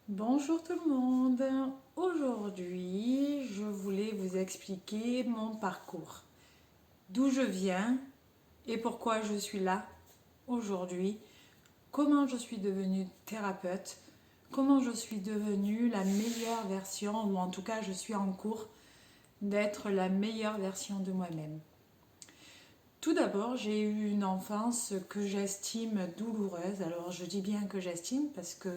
Bonjour tout le monde. Aujourd'hui, je voulais vous expliquer mon parcours, d'où je viens et pourquoi je suis là aujourd'hui, comment je suis devenue thérapeute, comment je suis devenue la meilleure version, ou en tout cas je suis en cours d'être la meilleure version de moi-même. Tout d'abord, j'ai eu une enfance que j'estime douloureuse. Alors je dis bien que j'estime parce que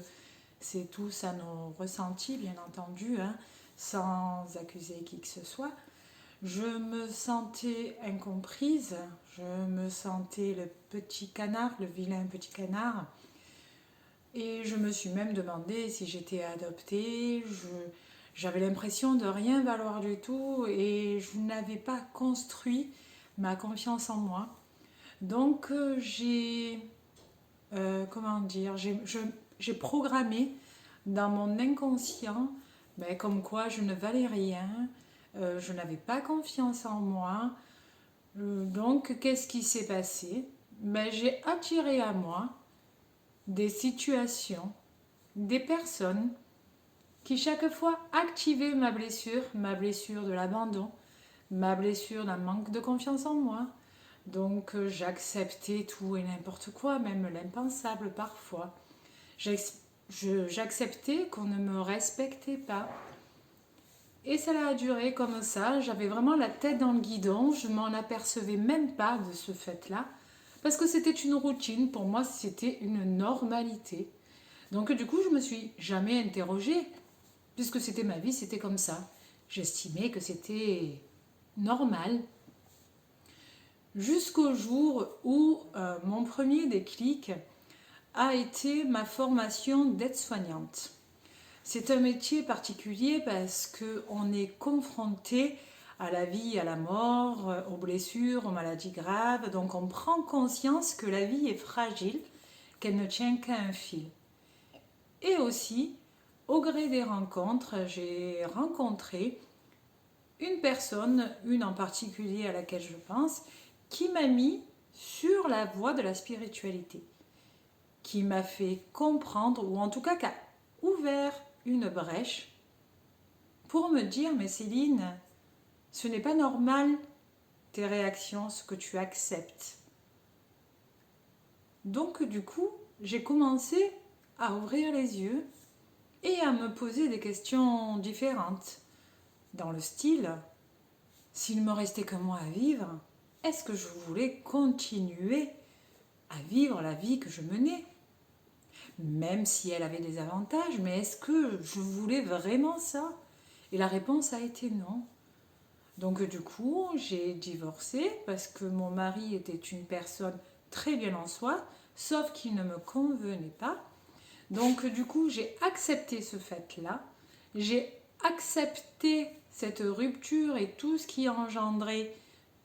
c'est tous à nos ressentis, bien entendu, hein, sans accuser qui que ce soit. Je me sentais incomprise, je me sentais le petit canard, le vilain petit canard. Et je me suis même demandé si j'étais adoptée. J'avais l'impression de rien valoir du tout et je n'avais pas construit ma confiance en moi. Donc comment dire, j'ai programmé dans mon inconscient, ben, comme quoi je ne valais rien, je n'avais pas confiance en moi. Donc, qu'est-ce qui s'est passé? Ben, j'ai attiré à moi des situations, des personnes qui chaque fois activaient ma blessure de l'abandon, ma blessure d'un manque de confiance en moi. Donc, j'acceptais tout et n'importe quoi, même l'impensable parfois. J'acceptais qu'on ne me respectait pas. Et ça a duré comme ça. J'avais vraiment la tête dans le guidon. Je m'en apercevais même pas de ce fait-là. Parce que c'était une routine. Pour moi, c'était une normalité. Donc du coup, je me suis jamais interrogée. Puisque c'était ma vie, c'était comme ça. J'estimais que c'était normal. Jusqu'au jour où mon premier déclic a été ma formation d'aide-soignante. C'est un métier particulier parce qu'on est confronté à la vie, à la mort, aux blessures, aux maladies graves. Donc on prend conscience que la vie est fragile, qu'elle ne tient qu'à un fil. Et aussi, au gré des rencontres, j'ai rencontré une personne, une en particulier à laquelle je pense, qui m'a mis sur la voie de la spiritualité, qui m'a fait comprendre, ou en tout cas qui a ouvert une brèche pour me dire, mais Céline, ce n'est pas normal tes réactions, ce que tu acceptes. Donc du coup, j'ai commencé à ouvrir les yeux et à me poser des questions différentes. Dans le style, s'il me restait que moi à vivre, est-ce que je voulais continuer à vivre la vie que je menais? Même si elle avait des avantages, mais est-ce que je voulais vraiment ça? Et la réponse a été non. Donc du coup, j'ai divorcé parce que mon mari était une personne très bien en soi, sauf qu'il ne me convenait pas. Donc du coup, j'ai accepté ce fait-là. J'ai accepté cette rupture et tout ce qui engendrait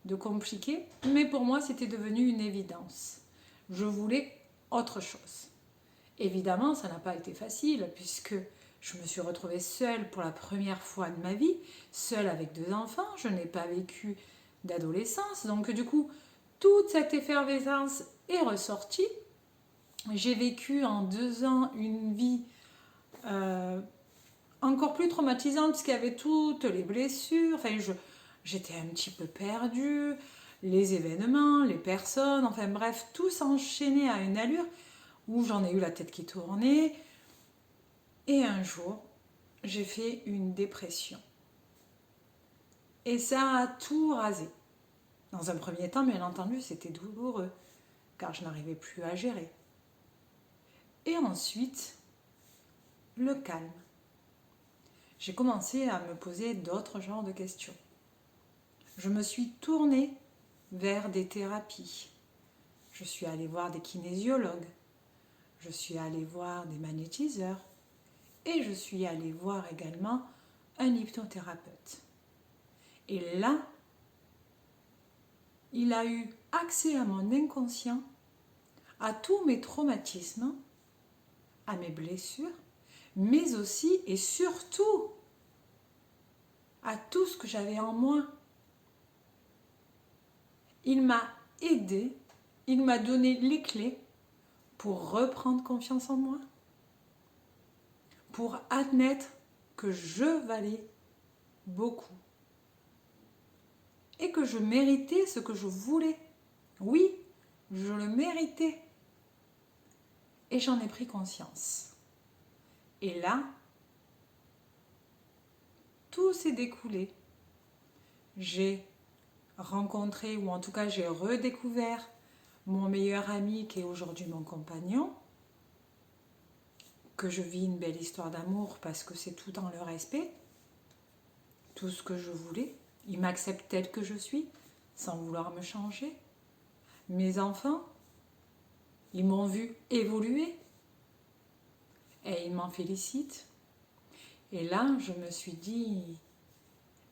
de compliqué, mais pour moi, c'était devenu une évidence. Je voulais autre chose. Évidemment, ça n'a pas été facile puisque je me suis retrouvée seule pour la première fois de ma vie, seule avec deux enfants. Je n'ai pas vécu d'adolescence, donc du coup, toute cette effervescence est ressortie. J'ai vécu en 2 ans une vie encore plus traumatisante puisqu'il y avait toutes les blessures. Enfin, j'étais un petit peu perdue, les événements, les personnes, enfin bref, tout s'enchaînait à une allure où j'en ai eu la tête qui tournait. Et un jour, j'ai fait une dépression. Et ça a tout rasé. Dans un premier temps, bien entendu, c'était douloureux, car je n'arrivais plus à gérer. Et ensuite, le calme. J'ai commencé à me poser d'autres genres de questions. Je me suis tournée vers des thérapies. Je suis allée voir des kinésiologues. Je suis allée voir des magnétiseurs. Et je suis allée voir également un hypnothérapeute. Et là, il a eu accès à mon inconscient, à tous mes traumatismes, à mes blessures, mais aussi et surtout à tout ce que j'avais en moi. Il m'a aidé, il m'a donné les clés pour reprendre confiance en moi, pour admettre que je valais beaucoup et que je méritais ce que je voulais. Oui, je le méritais. Et j'en ai pris conscience. Et là, tout s'est découlé. J'ai rencontré, ou en tout cas j'ai redécouvert mon meilleur ami qui est aujourd'hui mon compagnon, que je vis une belle histoire d'amour parce que c'est tout dans le respect, tout ce que je voulais. Il m'accepte tel que je suis, sans vouloir me changer. Mes enfants, ils m'ont vu évoluer et ils m'en félicitent. Et là, je me suis dit,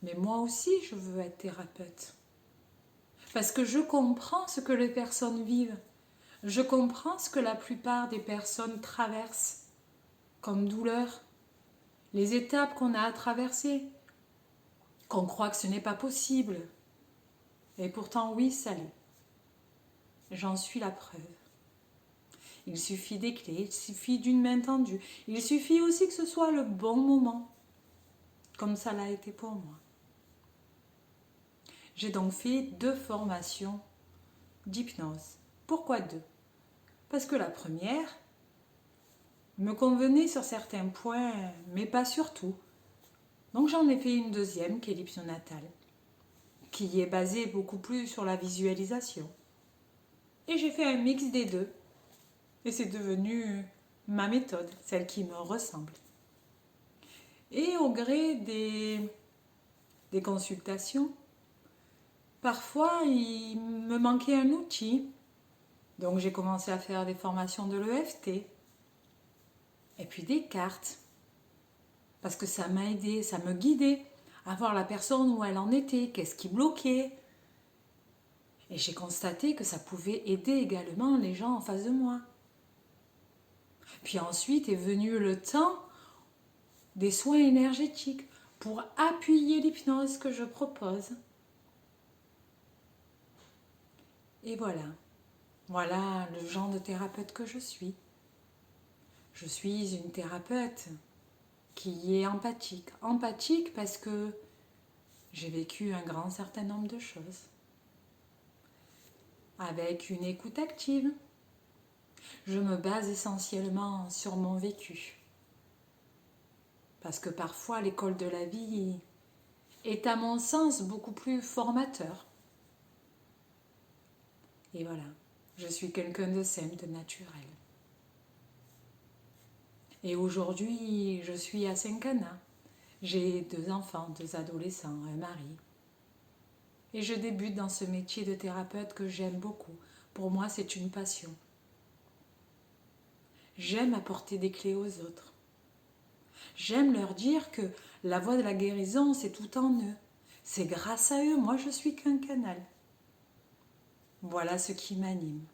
mais moi aussi, je veux être thérapeute. Parce que je comprends ce que les personnes vivent. Je comprends ce que la plupart des personnes traversent comme douleur. Les étapes qu'on a à traverser, qu'on croit que ce n'est pas possible. Et pourtant, oui, ça l'est. J'en suis la preuve. Il suffit des clés, il suffit d'une main tendue. Il suffit aussi que ce soit le bon moment, comme ça l'a été pour moi. J'ai donc fait 2 formations d'hypnose. Pourquoi 2? Parce que la première me convenait sur certains points, mais pas sur tout. Donc j'en ai fait une deuxième qui est l'hypnonatale, qui est basée beaucoup plus sur la visualisation. Et j'ai fait un mix des 2. Et c'est devenu ma méthode, celle qui me ressemble. Et au gré des consultations, parfois il me manquait un outil. Donc j'ai commencé à faire des formations de l'EFT. Et puis des cartes. Parce que ça m'a aidé, ça me guidait à voir la personne où elle en était, qu'est-ce qui bloquait. Et j'ai constaté que ça pouvait aider également les gens en face de moi. Puis ensuite est venu le temps des soins énergétiques pour appuyer l'hypnose que je propose. Et voilà. Voilà le genre de thérapeute que je suis. Je suis une thérapeute qui est empathique. Empathique parce que j'ai vécu un grand certain nombre de choses. Avec une écoute active. Je me base essentiellement sur mon vécu. Parce que parfois l'école de la vie est à mon sens beaucoup plus formateur. Et voilà, je suis quelqu'un de simple, de naturel. Et aujourd'hui, je suis à Saint-Cana. J'ai 2 enfants, 2 adolescents, un mari. Et je débute dans ce métier de thérapeute que j'aime beaucoup. Pour moi, c'est une passion. J'aime apporter des clés aux autres. J'aime leur dire que la voie de la guérison, c'est tout en eux. C'est grâce à eux, moi je suis qu'un canal. Voilà ce qui m'anime.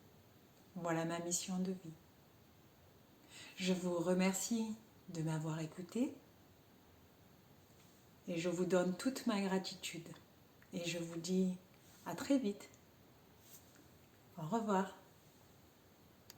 Voilà ma mission de vie. Je vous remercie de m'avoir écouté et je vous donne toute ma gratitude. Et je vous dis à très vite. Au revoir.